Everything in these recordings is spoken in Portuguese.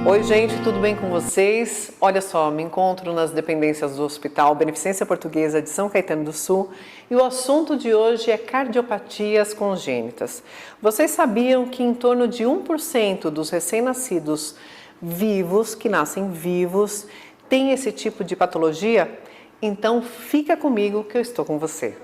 Oi gente, tudo bem com vocês? Olha só, me encontro nas dependências do Hospital Beneficência Portuguesa de São Caetano do Sul e o assunto de hoje é cardiopatias congênitas. Vocês sabiam que em torno de 1% dos recém-nascidos vivos, que nascem vivos, tem esse tipo de patologia? Então fica comigo que eu estou com você.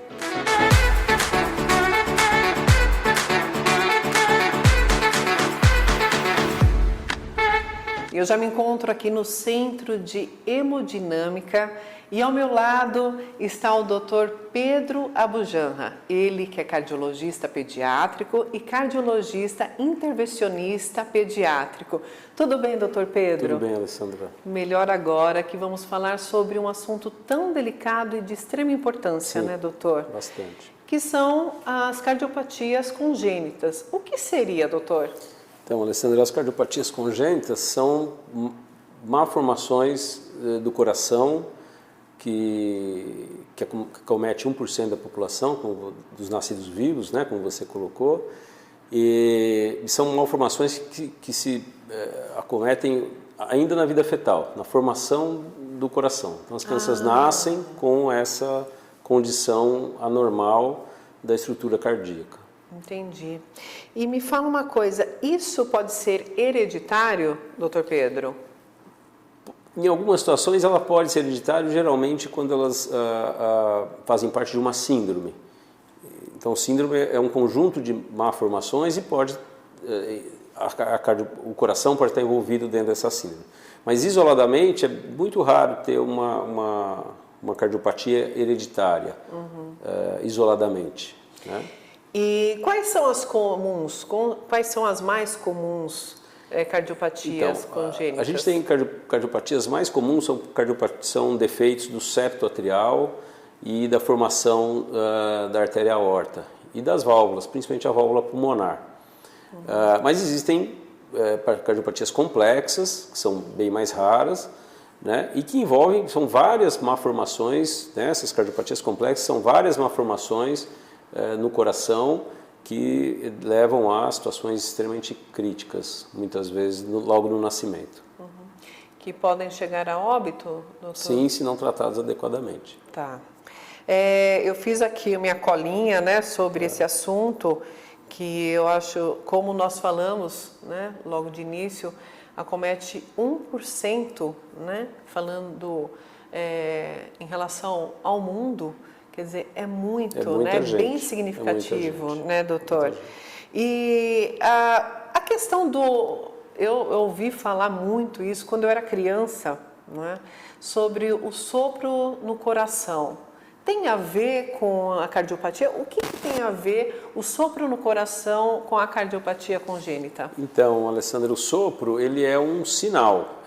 Eu já me encontro aqui no Centro de Hemodinâmica e ao meu lado está o Dr. Pedro Abujanra, ele que é cardiologista pediátrico e cardiologista intervencionista pediátrico. Tudo bem, Dr. Pedro? Tudo bem, Alessandra. Melhor agora que vamos falar sobre um assunto tão delicado e de extrema importância, Sim, né, doutor? Bastante. Que são as cardiopatias congênitas. O que seria, doutor? Então, Alessandra, as cardiopatias congênitas são malformações do coração que comete 1% da população, dos nascidos vivos, né, como você colocou, e são malformações que se acometem ainda na vida fetal, na formação do coração. Então, as crianças nascem com essa condição anormal da estrutura cardíaca. Entendi. E me fala uma coisa, isso pode ser hereditário, doutor Pedro? Em algumas situações ela pode ser hereditária, geralmente quando elas fazem parte de uma síndrome. Então, síndrome é um conjunto de malformações e pode, o coração pode estar envolvido dentro dessa síndrome. Mas isoladamente é muito raro ter uma cardiopatia hereditária, isoladamente, né? E quais são as comuns? Quais são as mais comuns cardiopatias congênitas? A gente tem cardiopatias mais comuns, são defeitos do septo atrial e da formação da artéria aorta e das válvulas, principalmente a válvula pulmonar. Mas existem cardiopatias complexas, que são bem mais raras, né, e que são várias malformações, né, essas cardiopatias complexas são várias malformações no coração que levam a situações extremamente críticas, muitas vezes logo no nascimento. Que podem chegar a óbito, doutor? Sim, se não tratados adequadamente. Tá. Eu fiz aqui a minha colinha, né, sobre esse assunto, que eu acho, como nós falamos, né, logo de início, acomete 1%, né, falando em relação ao mundo. Quer dizer, é muito, né? Bem significativo, né, doutor? E a questão eu ouvi falar muito isso quando eu era criança, né? Sobre o sopro no coração. Tem a ver com a cardiopatia? O que tem a ver o sopro no coração com a cardiopatia congênita? Então, Alessandra, o sopro, ele é um sinal,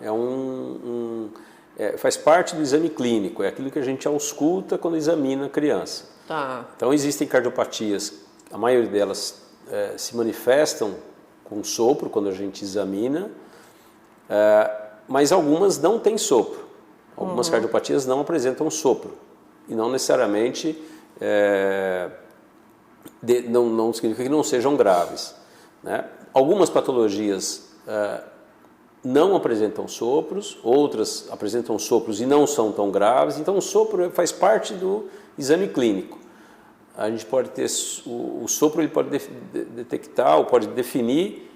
faz parte do exame clínico, é aquilo que a gente ausculta quando examina a criança. Tá. Então existem cardiopatias, a maioria delas se manifestam com sopro quando a gente examina, mas algumas não têm sopro. Algumas cardiopatias não apresentam sopro e não necessariamente não significa que não sejam graves, né? Algumas patologias não apresentam sopros, outras apresentam sopros e não são tão graves, então o sopro faz parte do exame clínico. A gente pode ter, o sopro ele pode detectar ou pode definir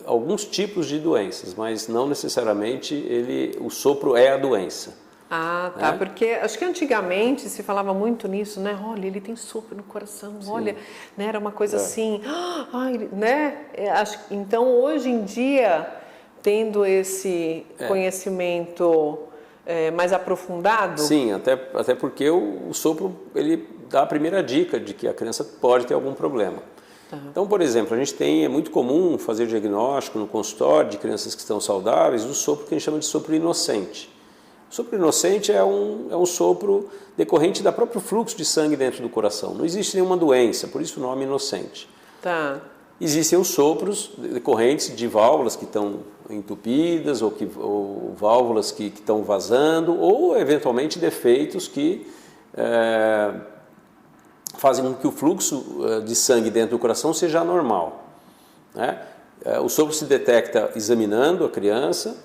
alguns tipos de doenças, mas não necessariamente o sopro é a doença. Ah, tá, né? Porque acho que antigamente se falava muito nisso, né? Olha, ele tem sopro no coração, sim. Olha, né? Era uma coisa assim, né? Então, hoje em dia, tendo esse conhecimento mais aprofundado... Sim, até porque o sopro, ele dá a primeira dica de que a criança pode ter algum problema. Então, por exemplo, é muito comum fazer diagnóstico no consultório de crianças que estão saudáveis do sopro que a gente chama de sopro inocente. O sopro inocente é um sopro decorrente do próprio fluxo de sangue dentro do coração. Não existe nenhuma doença, por isso o nome inocente. Tá. Existem os sopros decorrentes de válvulas que estão entupidas ou válvulas que estão vazando ou, eventualmente, defeitos que fazem com que o fluxo de sangue dentro do coração seja anormal, né? O sopro se detecta examinando a criança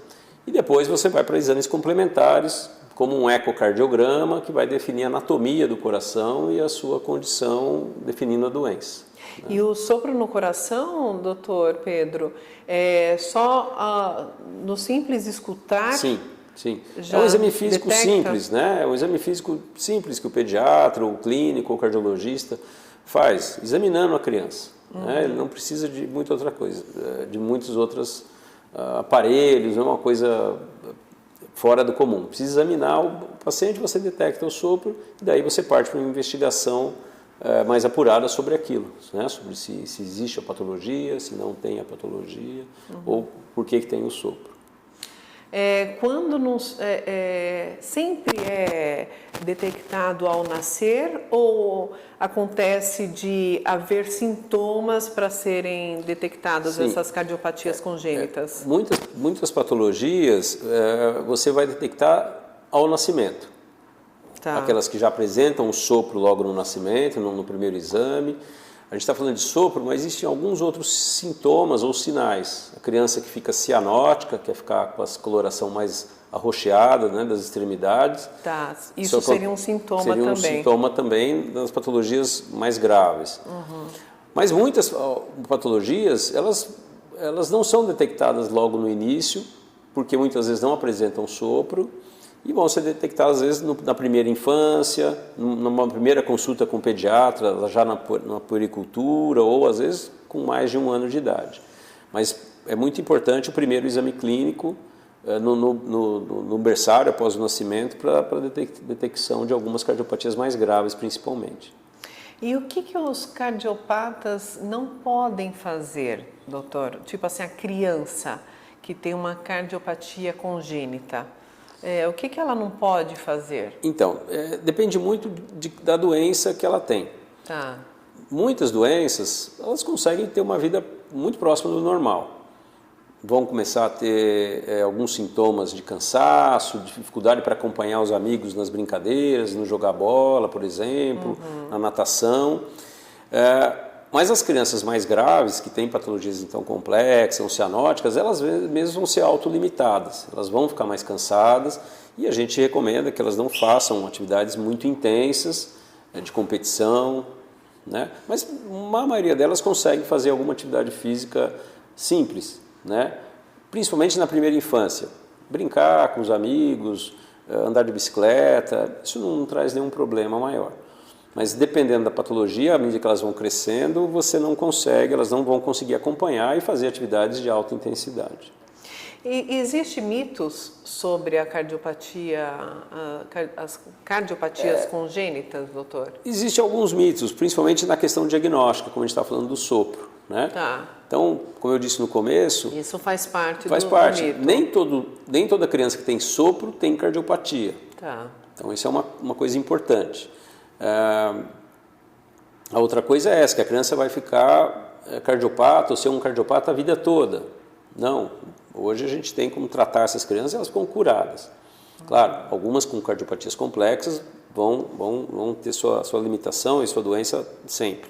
e depois você vai para exames complementares, como um ecocardiograma, que vai definir a anatomia do coração e a sua condição, definindo a doença. E o sopro no coração, doutor Pedro, é só no simples escutar? Sim, sim. Já é um exame físico detecta? simples, né? É um exame físico simples que o pediatra, o clínico, o cardiologista faz, examinando a criança. Né? Ele não precisa de muita outra coisa, de muitos outros aparelhos, não é uma coisa fora do comum. Precisa examinar o paciente, você detecta o sopro e daí você parte para uma investigação mais apurada sobre aquilo, né? Sobre se existe a patologia, se não tem a patologia ou por que tem o sopro. Quando sempre é detectado ao nascer ou acontece de haver sintomas para serem detectadas Sim. essas cardiopatias congênitas? Muitas patologias você vai detectar ao nascimento. Tá. Aquelas que já apresentam o sopro logo no nascimento, no primeiro exame. A gente está falando de sopro, mas existem alguns outros sintomas ou sinais. A criança que fica cianótica, quer ficar com a coloração mais arroxeada, né, das extremidades. Tá. Isso seria um sintoma também. Seria um sintoma também das patologias mais graves. Mas muitas patologias, elas não são detectadas logo no início, porque muitas vezes não apresentam sopro, e vão ser detectadas, às vezes, na primeira infância, numa primeira consulta com o pediatra, já na puericultura, ou às vezes com mais de 1 ano de idade. Mas é muito importante o primeiro exame clínico no berçário, após o nascimento, para a detecção de algumas cardiopatias mais graves, principalmente. E o que os cardiopatas não podem fazer, doutor? Tipo assim, a criança que tem uma cardiopatia congênita, o que ela não pode fazer? Então, depende muito da doença que ela tem. Tá. Muitas doenças, elas conseguem ter uma vida muito próxima do normal. Vão começar a ter alguns sintomas de cansaço, dificuldade para acompanhar os amigos nas brincadeiras, no jogar bola, por exemplo, na natação. Mas as crianças mais graves, que têm patologias então complexas, ou cianóticas, elas mesmas vão ser autolimitadas, elas vão ficar mais cansadas e a gente recomenda que elas não façam atividades muito intensas, de competição, né? Mas a maioria delas consegue fazer alguma atividade física simples, né? Principalmente na primeira infância, brincar com os amigos, andar de bicicleta, isso não traz nenhum problema maior. Mas dependendo da patologia, à medida que elas vão crescendo, elas não vão conseguir acompanhar e fazer atividades de alta intensidade. E existe mitos sobre a cardiopatia, as cardiopatias congênitas, doutor? Existem alguns mitos, principalmente na questão diagnóstica, como a gente está falando do sopro, né? Tá. Então, como eu disse no começo... Isso faz parte do mito. Nem toda criança que tem sopro tem cardiopatia. Tá. Então, isso é uma coisa importante. A outra coisa é essa, que a criança vai ficar cardiopata ou ser um cardiopata a vida toda. Não, hoje a gente tem como tratar essas crianças, elas ficam curadas. Claro, algumas com cardiopatias complexas vão ter sua limitação e sua doença sempre.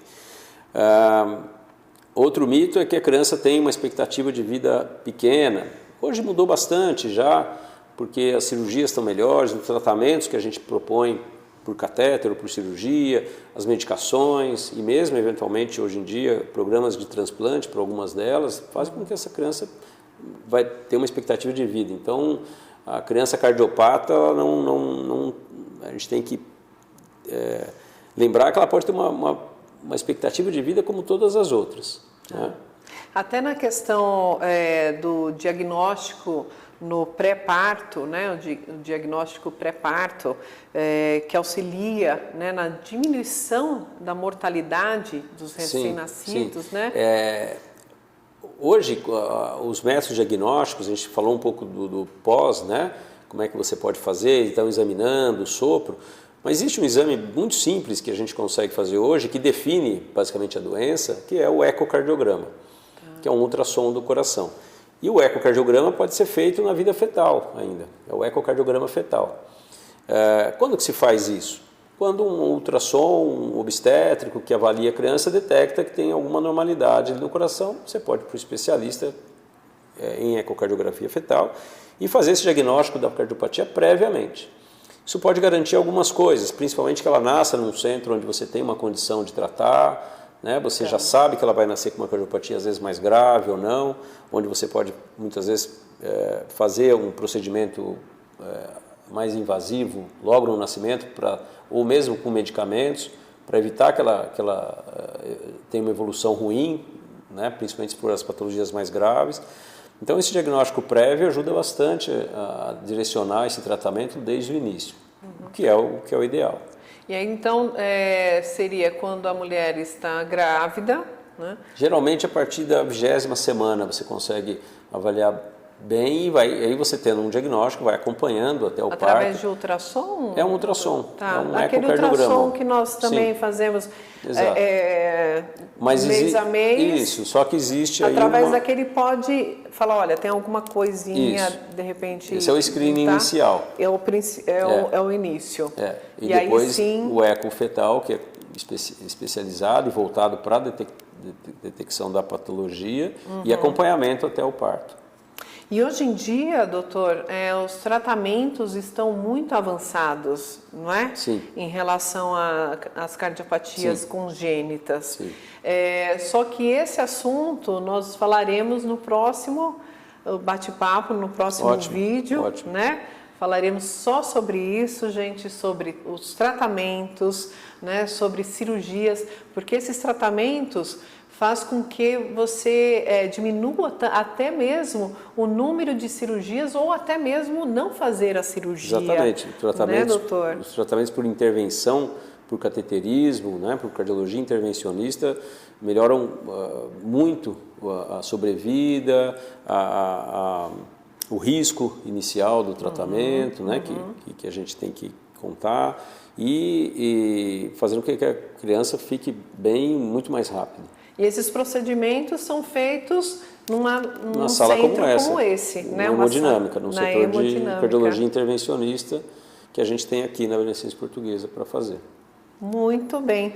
Outro mito é que a criança tem uma expectativa de vida pequena. Hoje mudou bastante já, porque as cirurgias estão melhores, os tratamentos que a gente propõe por catéter ou por cirurgia, as medicações e mesmo, eventualmente, hoje em dia, programas de transplante para algumas delas, fazem com que essa criança vai ter uma expectativa de vida. Então, a criança cardiopata, a gente tem que lembrar que ela pode ter uma expectativa de vida como todas as outras. Né? Até na questão do diagnóstico no pré-parto, né, o diagnóstico pré-parto, que auxilia, né, na diminuição da mortalidade dos recém-nascidos, né? Hoje, os métodos diagnósticos, a gente falou um pouco do pós, né, como é que você pode fazer, então examinando o sopro, mas existe um exame muito simples que a gente consegue fazer hoje, que define basicamente a doença, que é o ecocardiograma, que é um ultrassom do coração. E o ecocardiograma pode ser feito na vida fetal ainda, é o ecocardiograma fetal. Quando que se faz isso? quando um ultrassom um obstétrico que avalia a criança detecta que tem alguma normalidade no coração, você pode ir para o especialista em ecocardiografia fetal e fazer esse diagnóstico da cardiopatia previamente. Isso pode garantir algumas coisas, principalmente que ela nasça num centro onde você tem uma condição de tratar, né? Você já sabe que ela vai nascer com uma cardiopatia às vezes mais grave ou não, onde você pode muitas vezes fazer um procedimento mais invasivo logo no nascimento, ou mesmo com medicamentos, para evitar que ela tenha uma evolução ruim, né? Principalmente por as patologias mais graves. Então, esse diagnóstico prévio ajuda bastante a direcionar esse tratamento desde o início, o que é o ideal. E aí, então, seria quando a mulher está grávida, né? Geralmente, a partir da 20ª semana, você consegue avaliar bem e aí você tendo um diagnóstico, vai acompanhando até o parto. Através de ultrassom? É um ultrassom, tá. é um Aquele ecocardiograma. ultrassom que nós também Sim. fazemos Mas mês a mês. Isso, só que existe aí através daquele pode falar, olha, tem alguma coisinha, Isso. de repente... Esse é o screening tá? inicial. É o início. E aí, depois sim, o eco fetal, que é especializado e voltado para a detecção da patologia e acompanhamento até o parto. E hoje em dia, doutor, os tratamentos estão muito avançados, não é? Sim. Em relação às cardiopatias Sim. congênitas. Sim. Só que esse assunto nós falaremos no próximo bate-papo, no próximo vídeo, ótimo. né? Falaremos só sobre isso, gente, sobre os tratamentos, né? Sobre cirurgias, porque esses tratamentos faz com que você diminua até mesmo o número de cirurgias ou até mesmo não fazer a cirurgia. Exatamente. Né, doutor? Os tratamentos por intervenção, por cateterismo, né, por cardiologia intervencionista, melhoram muito a sobrevida, o risco inicial do tratamento, né, que a gente tem que contar e fazendo com que a criança fique bem muito mais rápido. E esses procedimentos são feitos num sala centro como esse, né? Uma hemodinâmica, num setor de hemodinâmica. cardiologia intervencionista que a gente tem aqui na Beneficência Portuguesa para fazer. Muito bem.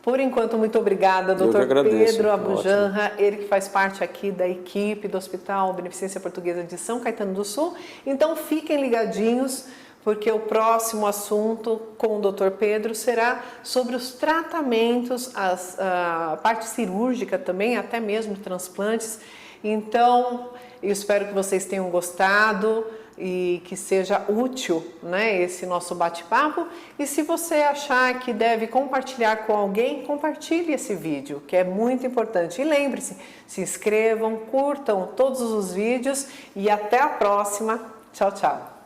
Por enquanto, muito obrigada, Eu que Dr. agradeço. Pedro Abujanra, ele que faz parte aqui da equipe do Hospital Beneficência Portuguesa de São Caetano do Sul. Então, fiquem ligadinhos, porque o próximo assunto com o Dr. Pedro será sobre os tratamentos, a parte cirúrgica também, até mesmo transplantes. Então, eu espero que vocês tenham gostado e que seja útil, né, esse nosso bate-papo. E se você achar que deve compartilhar com alguém, compartilhe esse vídeo, que é muito importante. E lembre-se, se inscrevam, curtam todos os vídeos e até a próxima. Tchau, tchau.